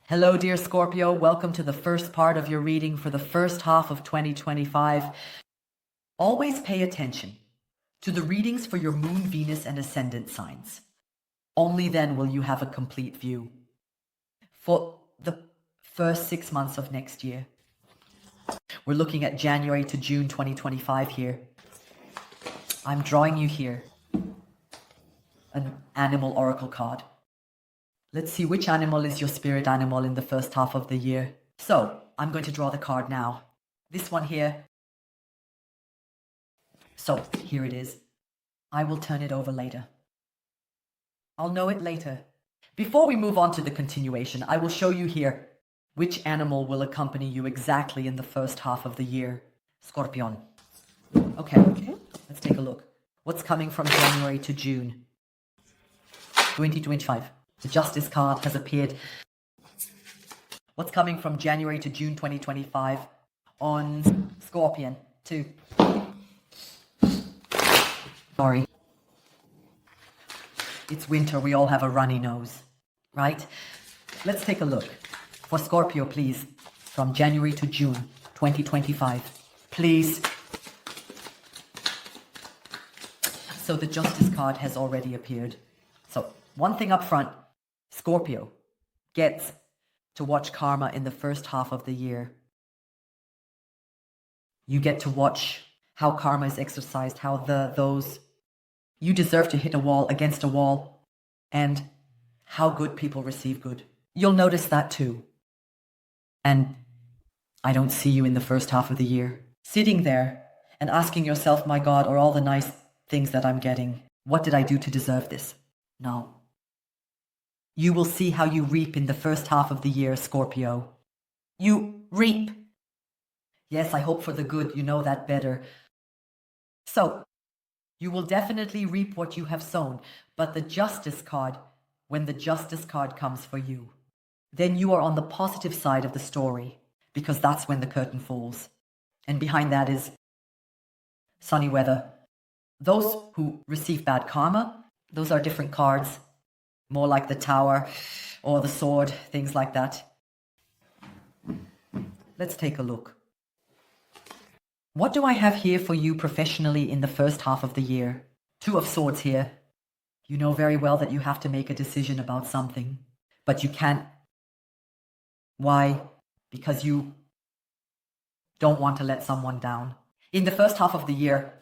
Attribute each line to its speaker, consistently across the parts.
Speaker 1: Hello, dear Scorpio. Welcome to the first part of your reading for the first half of 2025. Always pay attention to the readings for your moon, Venus, and ascendant signs. Only then will you have a complete view for the first 6 months of next year. We're looking at January to June 2025 here. I'm drawing you here an animal oracle card. Let's see which animal is your spirit animal in the first half of the year. So, I'm going to draw the card now. This one here. So, here it is. I will turn it over later. I'll know it later. Before we move on to the continuation, I will show you here which animal will accompany you exactly in the first half of the year. Scorpion. Okay, let's take a look. What's coming from January to June 2025? The Justice card has appeared. What's coming from January to June 2025 on Scorpion 2? Sorry. It's winter, we all have a runny nose, right? Let's take a look. For Scorpio, please, from January to June 2025. Please. So the Justice card has already appeared. So one thing up front, Scorpio gets to watch karma in the first half of the year. You get to watch how karma is exercised, how you deserve to hit a wall against a wall, and how good people receive good. You'll notice that too. And I don't see you in the first half of the year sitting there and asking yourself, my God, are all the nice things that I'm getting, what did I do to deserve this? No. You will see how you reap in the first half of the year, Scorpio. You reap. Yes, I hope for the good, you know that better. So, you will definitely reap what you have sown, but the Justice card, when the Justice card comes for you, then you are on the positive side of the story, because that's when the curtain falls. And behind that is sunny weather. Those who receive bad karma, those are different cards. More like the Tower or the Sword, things like that. Let's take a look. What do I have here for you professionally in the first half of the year? Two of Swords here. You know very well that you have to make a decision about something, but you can't. Why? Because you don't want to let someone down. In the first half of the year,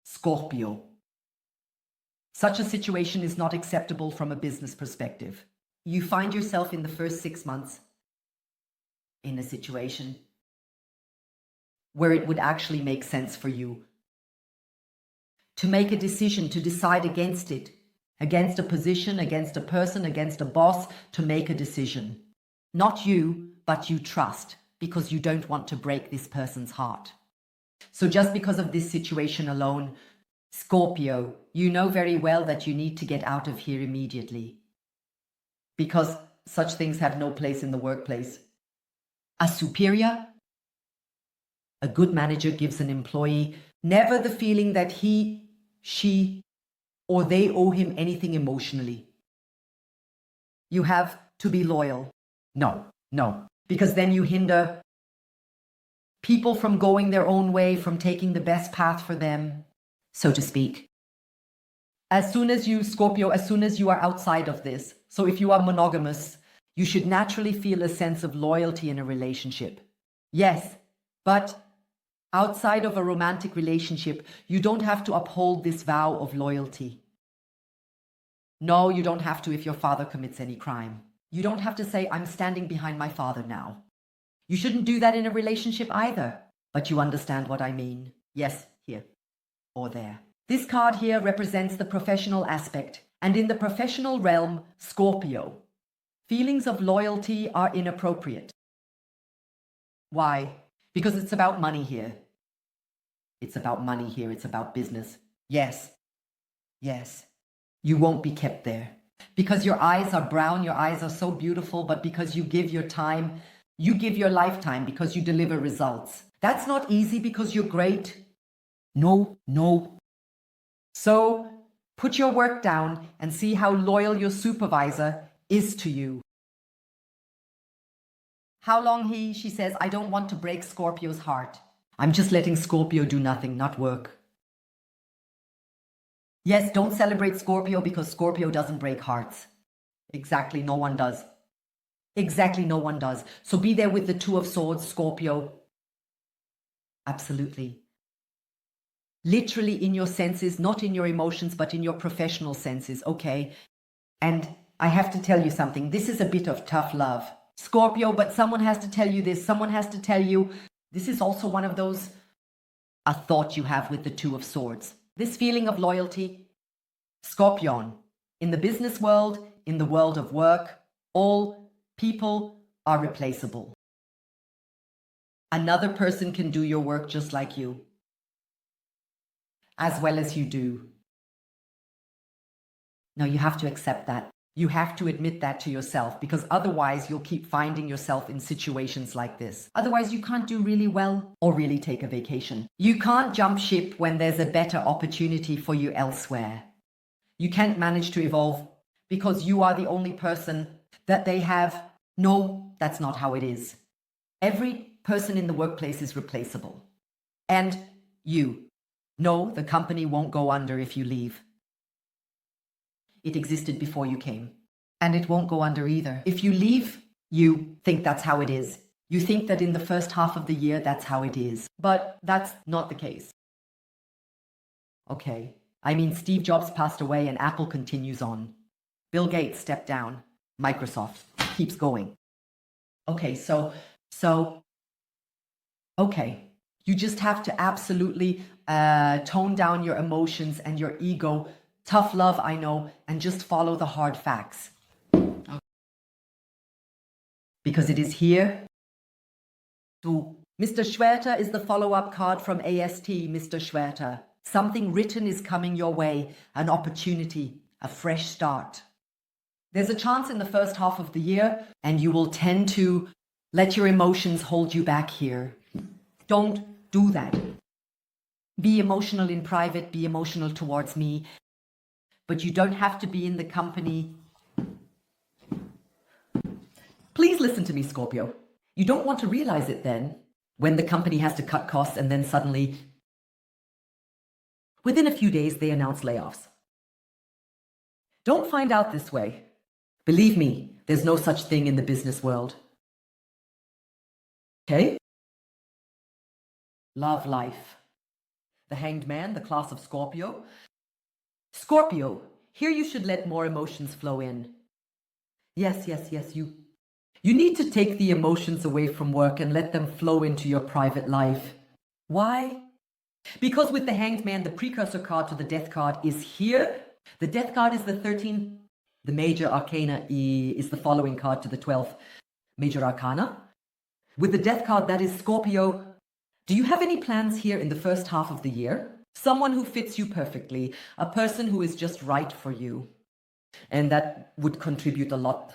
Speaker 1: Scorpio. Such a situation is not acceptable from a business perspective. You find yourself in the first 6 months in a situation where it would actually make sense for you to make a decision, to decide against it, against a position, against a person, against a boss, to make a decision. Not you, but you trust, because you don't want to break this person's heart. So just because of this situation alone, Scorpio, you know very well that you need to get out of here immediately, because such things have no place in the workplace. A superior, a good manager gives an employee never the feeling that he, she, or they owe him anything emotionally. You have to be loyal. No, because then you hinder people from going their own way, from taking the best path for them, so to speak. As soon as you, Scorpio, as soon as you are outside of this, so if you are monogamous, you should naturally feel a sense of loyalty in a relationship. Yes, but outside of a romantic relationship, you don't have to uphold this vow of loyalty. No, you don't have to if your father commits any crime. You don't have to say, I'm standing behind my father now. You shouldn't do that in a relationship either. But you understand what I mean. Yes, here or there. This card here represents the professional aspect. And in the professional realm, Scorpio, feelings of loyalty are inappropriate. Why? Because it's about money here. It's about money here. It's about business. Yes. You won't be kept there. Because your eyes are brown, your eyes are so beautiful, but because you give your time, you give your lifetime, because you deliver results. That's not easy because you're great. No. So Put your work down and see how loyal your supervisor is to you. How long she says, I don't want to break Scorpio's heart. I'm just letting Scorpio do nothing, not work. Yes, don't celebrate Scorpio because Scorpio doesn't break hearts. Exactly, no one does. Exactly, no one does. So be there with the Two of Swords, Scorpio. Absolutely. Literally in your senses, not in your emotions, but in your professional senses, okay? And I have to tell you something. This is a bit of tough love, Scorpio, but someone has to tell you this. Someone has to tell you, this is also one of those, a thought you have with the Two of Swords. This feeling of loyalty, Scorpion, in the business world, in the world of work, all people are replaceable. Another person can do your work just like you, as well as you do. Now you have to accept that. You have to admit that to yourself, because otherwise you'll keep finding yourself in situations like this. Otherwise you can't do really well or really take a vacation. You can't jump ship when there's a better opportunity for you elsewhere. You can't manage to evolve because you are the only person that they have. No, that's not how it is. Every person in the workplace is replaceable. And you. No, the company won't go under if you leave. It existed before you came. And it won't go under either. If you leave, you think that's how it is. You think that in the first half of the year, that's how it is. But that's not the case. Okay. I mean, Steve Jobs passed away and Apple continues on. Bill Gates stepped down. Microsoft keeps going. Okay, so, okay. You just have to absolutely tone down your emotions and your ego. Tough love, I know, and just follow the hard facts. Okay. Because it is here. So, Mr. Schwerter is the follow-up card from AST, Mr. Schwerter. Something written is coming your way, an opportunity, a fresh start. There's a chance in the first half of the year, and you will tend to let your emotions hold you back here. Don't do that. Be emotional in private, be emotional towards me, but you don't have to be in the company. Please listen to me, Scorpio. You don't want to realize it then, when the company has to cut costs and then suddenly, within a few days, they announce layoffs. Don't find out this way. Believe me, there's no such thing in the business world. Okay? Love life. The Hanged Man, the class of Scorpio. Scorpio, here you should let more emotions flow in. Yes, you need to take the emotions away from work and let them flow into your private life. Why? Because with the Hanged Man, the precursor card to the Death card is here. The Death card is the 13th. The Major Arcana is the following card to the 12th Major Arcana. With the Death card, that is Scorpio. Do you have any plans here in the first half of the year? Someone who fits you perfectly, a person who is just right for you. And that would contribute a lot.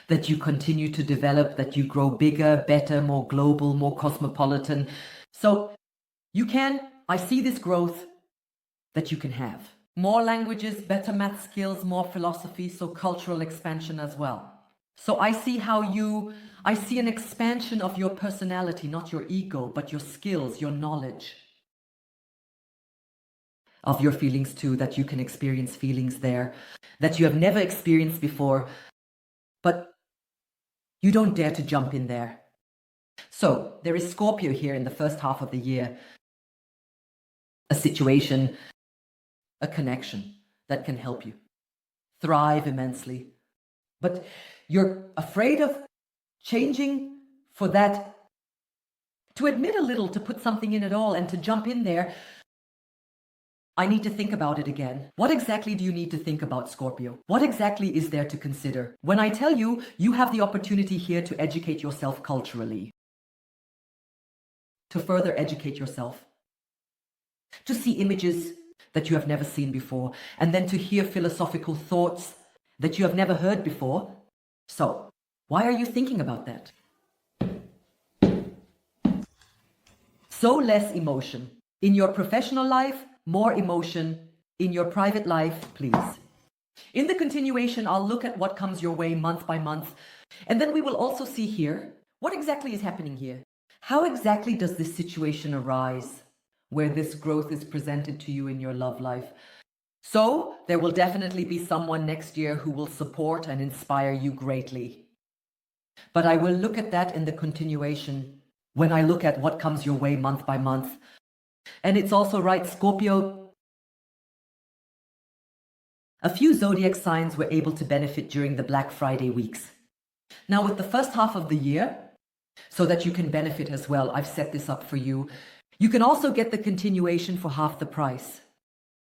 Speaker 1: That you continue to develop, that you grow bigger, better, more global, more cosmopolitan. So I see this growth that you can have. More languages, better math skills, more philosophy, so cultural expansion as well. So I see an expansion of your personality, not your ego, but your skills, your knowledge. Of your feelings too, that you can experience feelings there that you have never experienced before, but you don't dare to jump in there. So there is Scorpio here in the first half of the year. A situation, a connection that can help you thrive immensely. But you're afraid of changing for that, to admit a little, to put something in at all and to jump in there. I need to think about it again. What exactly do you need to think about, Scorpio? What exactly is there to consider? When I tell you, you have the opportunity here to educate yourself culturally, to further educate yourself, to see images that you have never seen before, and then to hear philosophical thoughts that you have never heard before. So, why are you thinking about that? So less emotion. In your professional life, more emotion In your private life, please. In the continuation, I'll look at what comes your way month by month, and then we will also see here, what exactly is happening here? How exactly does this situation arise, where this growth is presented to you in your love life? So, there will definitely be someone next year who will support and inspire you greatly. But I will look at that in the continuation, when I look at what comes your way month by month. And it's also right, Scorpio, a few zodiac signs were able to benefit during the Black Friday weeks. Now, with the first half of the year, so that you can benefit as well, I've set this up for you. You can also get the continuation for half the price.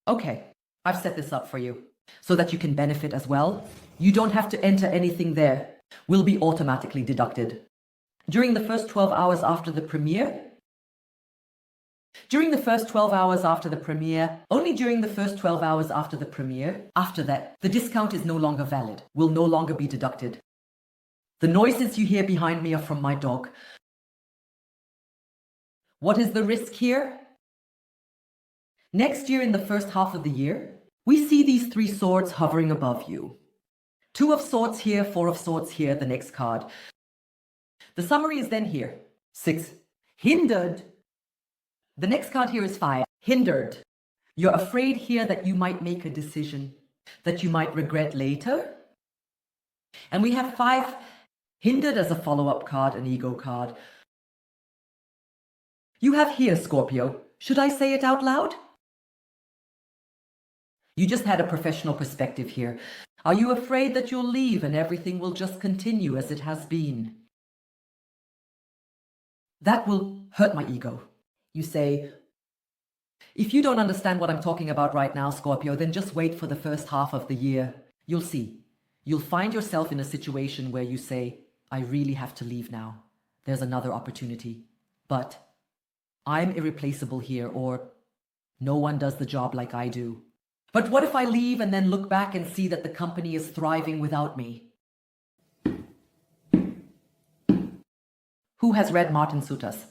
Speaker 1: Okay, I've set this up for you, so that you can benefit as well. You don't have to enter anything there. Will be automatically deducted. During the first 12 hours after the premiere, only during the first 12 hours after the premiere, after that, the discount is no longer valid, will no longer be deducted. The noises you hear behind me are from my dog. What is the risk here? Next year, in the first half of the year, we see these 3 swords hovering above you. 2 of swords here, 4 of swords here, the next card. The summary is then here. 6. Hindered. The next card here is 5. Hindered. You're afraid here that you might make a decision that you might regret later. And we have 5. Hindered as a follow-up card, an ego card. You have here, Scorpio. Should I say it out loud? You just had a professional perspective here. Are you afraid that you'll leave and everything will just continue as it has been? That will hurt my ego. You say, if you don't understand what I'm talking about right now, Scorpio, then just wait for the first half of the year. You'll see. You'll find yourself in a situation where you say, I really have to leave now. There's another opportunity. But I'm irreplaceable here, or no one does the job like I do. But what if I leave and then look back and see that the company is thriving without me? Who has read Martin Sutter's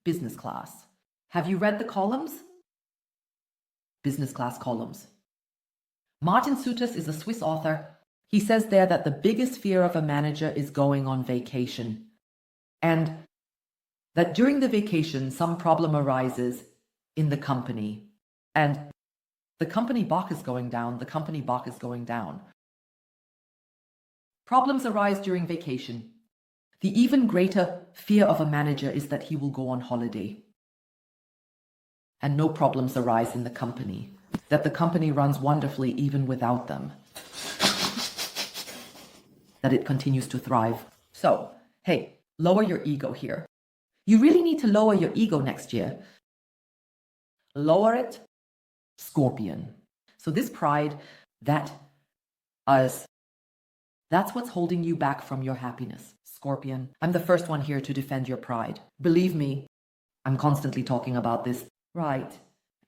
Speaker 1: Business Class? Have you read the columns? Business Class columns. Martin Sutter's is a Swiss author. He says there that the biggest fear of a manager is going on vacation. And that during the vacation, some problem arises in the company. And the company Bach is going down. The company Bach is going down. Problems arise during vacation. The even greater fear of a manager is that he will go on holiday. And no problems arise in the company. That the company runs wonderfully even without them. That it continues to thrive. So, hey, lower your ego here. You really need to lower your ego next year. Lower it, Scorpion. So this pride, that's what's holding you back from your happiness, Scorpion. I'm the first one here to defend your pride. Believe me, I'm constantly talking about this. Right.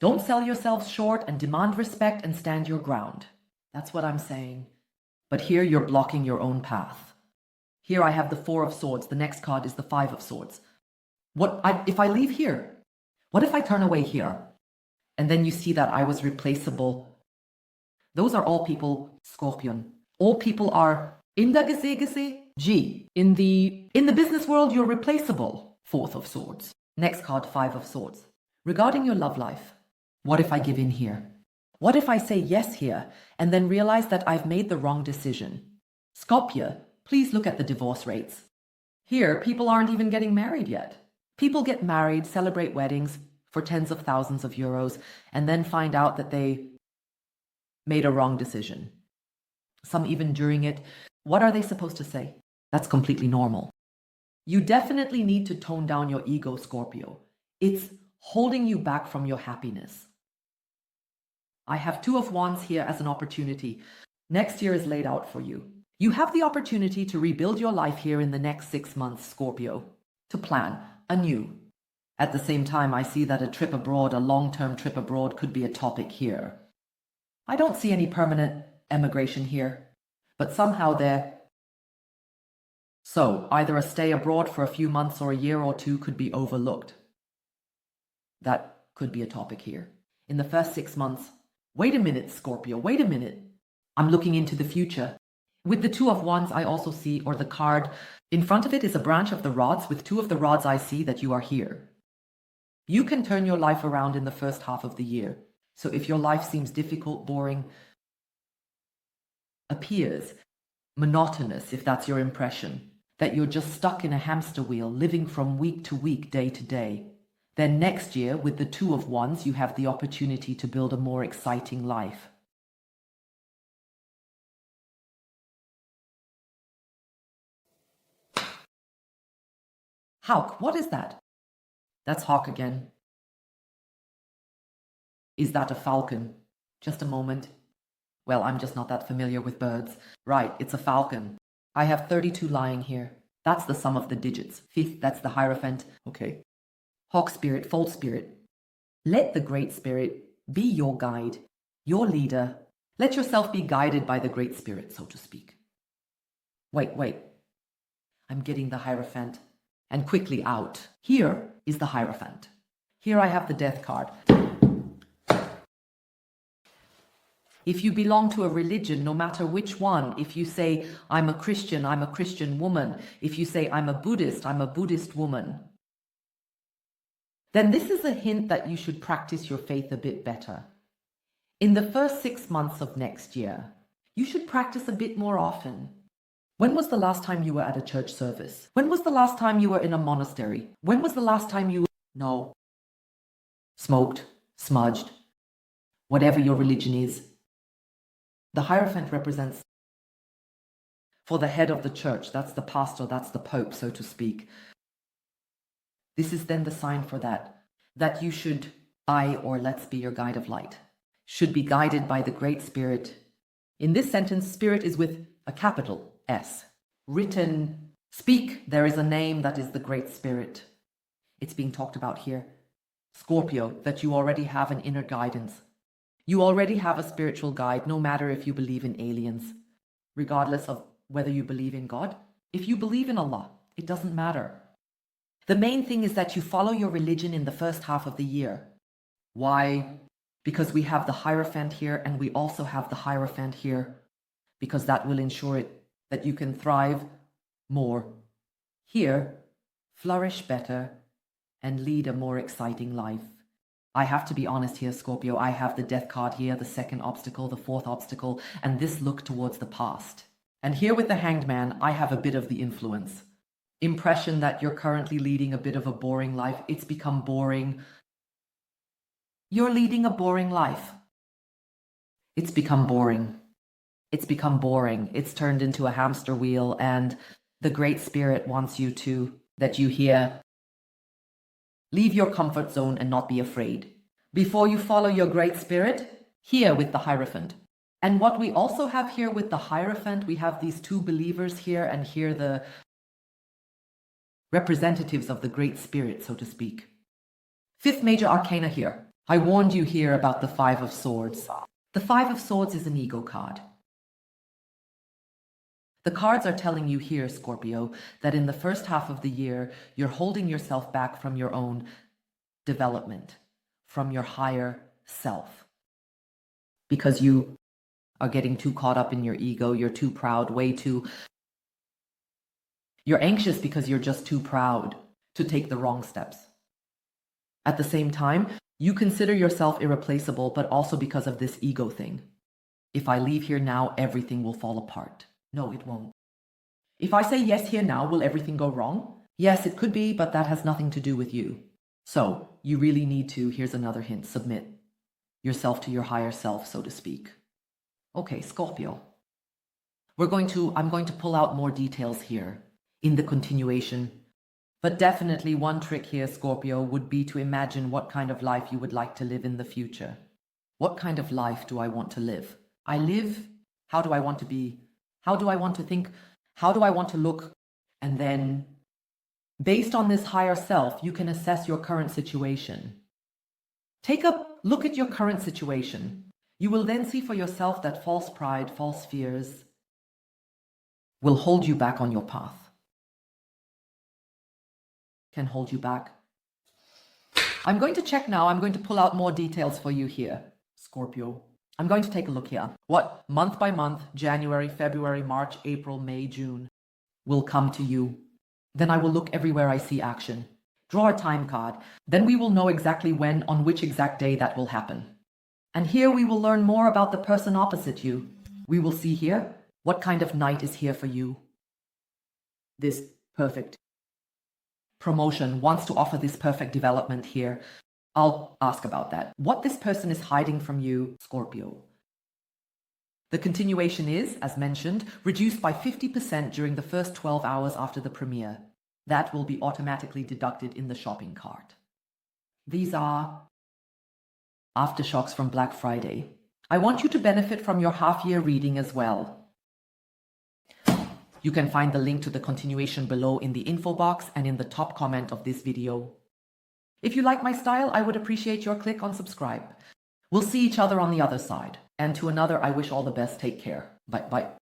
Speaker 1: Don't sell yourselves short and demand respect and stand your ground. That's what I'm saying. But here you're blocking your own path. Here I have the 4 of Swords. The next card is the 5 of Swords. If I leave here? What if I turn away here? And then you see that I was replaceable. Those are all people, Scorpion. All people are in the G. In the business world, you're replaceable. 4th of Swords. Next card, 5 of Swords. Regarding your love life, what if I give in here? What if I say yes here and then realize that I've made the wrong decision? Scorpio, please look at the divorce rates. Here, people aren't even getting married yet. People get married, celebrate weddings for tens of thousands of euros, and then find out that they made a wrong decision. Some even during it. What are they supposed to say? That's completely normal. You definitely need to tone down your ego, Scorpio. It's holding you back from your happiness. I have 2 of Wands here as an opportunity. Next year is laid out for you. You have the opportunity to rebuild your life here in the next 6 months, Scorpio. To plan anew. At the same time, I see that a trip abroad, a long-term trip abroad, could be a topic here. I don't see any permanent emigration here, but somehow there. So, either a stay abroad for a few months or a year or 2 could be overlooked. That could be a topic here. In the first 6 months, Wait a minute, Scorpio, wait a minute. I'm looking into the future. With the Two of Wands, I also see, or the card, in front of it is a branch of the rods. With two of the rods, I see that you are here. You can turn your life around in the first half of the year. So if your life seems difficult, boring, appears monotonous, if that's your impression, that you're just stuck in a hamster wheel, living from week to week, day to day, then next year, with the Two of Wands, you have the opportunity to build a more exciting life. Hawk, what is that? That's hawk again. Is that a falcon? Just a moment. Well, I'm just not that familiar with birds. Right, it's a falcon. I have 32 lying here. That's the sum of the digits. Fifth, that's the Hierophant. Okay. Hawk spirit, fold spirit. Let the Great Spirit be your guide, your leader. Let yourself be guided by the Great Spirit, so to speak. Wait. I'm getting the Hierophant. And quickly out. Here is the Hierophant. Here I have the Death card. If you belong to a religion, no matter which one, if you say, I'm a Christian woman, if you say, I'm a Buddhist woman, then this is a hint that you should practice your faith a bit better. In the first 6 months of next year, you should practice a bit more often. When was the last time you were at a church service? When was the last time you were in a monastery? When was the last time you... No. Smoked, smudged, whatever your religion is. The Hierophant represents, for the head of the church, that's the pastor, that's the pope, so to speak. This is then the sign for that you should, or let's be your guide of light, should be guided by the Great Spirit. In this sentence, spirit is with a capital S. Written, speak, there is a name that is the Great Spirit. It's being talked about here. Scorpio, that you already have an inner guidance. You already have a spiritual guide, no matter if you believe in aliens, regardless of whether you believe in God. If you believe in Allah, it doesn't matter. The main thing is that you follow your religion in the first half of the year. Why? Because we have the Hierophant here, and we also have the Hierophant here, because that will ensure it that you can thrive more here, flourish better, and lead a more exciting life. I have to be honest here, Scorpio. I have the Death card here, the second obstacle, the fourth obstacle, and this look towards the past. And here with the Hanged Man, I have a bit of the influence. Impression that you're currently leading a bit of a boring life. It's become boring. You're leading a boring life. It's become boring. It's become boring. It's turned into a hamster wheel, and the Great Spirit wants you to, that you hear, leave your comfort zone and not be afraid. Before you follow your Great Spirit, here with the Hierophant. And what we also have here with the Hierophant, we have these two believers here, and here the representatives of the Great Spirit, so to speak. Fifth major arcana here. I warned you here about the Five of Swords. The Five of Swords is an ego card. The cards are telling you here, Scorpio, that in the first half of the year, you're holding yourself back from your own development, from your higher self. Because you are getting too caught up in your ego, you're too proud, you're anxious because you're just too proud to take the wrong steps. At the same time, you consider yourself irreplaceable, but also because of this ego thing. If I leave here now, everything will fall apart. No, it won't. If I say yes here now, will everything go wrong? Yes, it could be, but that has nothing to do with you. So, you really need to, here's another hint, submit yourself to your higher self, so to speak. Okay, Scorpio. I'm going to pull out more details here in the continuation. But definitely one trick here, Scorpio, would be to imagine what kind of life you would like to live in the future. What kind of life do I want to live? How do I want to be? How do I want to think? How do I want to look? And then, based on this higher self, you can assess your current situation. Take a look at your current situation. You will then see for yourself that false pride, false fears will hold you back on your path. Can hold you back. I'm going to check now. I'm going to pull out more details for you here, Scorpio.
Speaker 2: I'm going to take a look here. What month by month, January, February, March, April, May, June,
Speaker 1: will come to you. Then I will look everywhere I see action. Draw a time card. Then we will know exactly when, on which exact day that will happen. And here we will learn more about the person opposite you. We will see here what kind of night is here for you. This perfect promotion wants to offer this perfect development here. I'll ask about that. What this person is hiding from you, Scorpio. The continuation is, as mentioned, reduced by 50% during the first 12 hours after the premiere. That will be automatically deducted in the shopping cart. These are aftershocks from Black Friday. I want you to benefit from your half-year reading as well. You can find the link to the continuation below in the info box and in the top comment of this video. If you like my style, I would appreciate your click on subscribe. We'll see each other on the other side. And to another, I wish all the best. Take care. Bye-bye.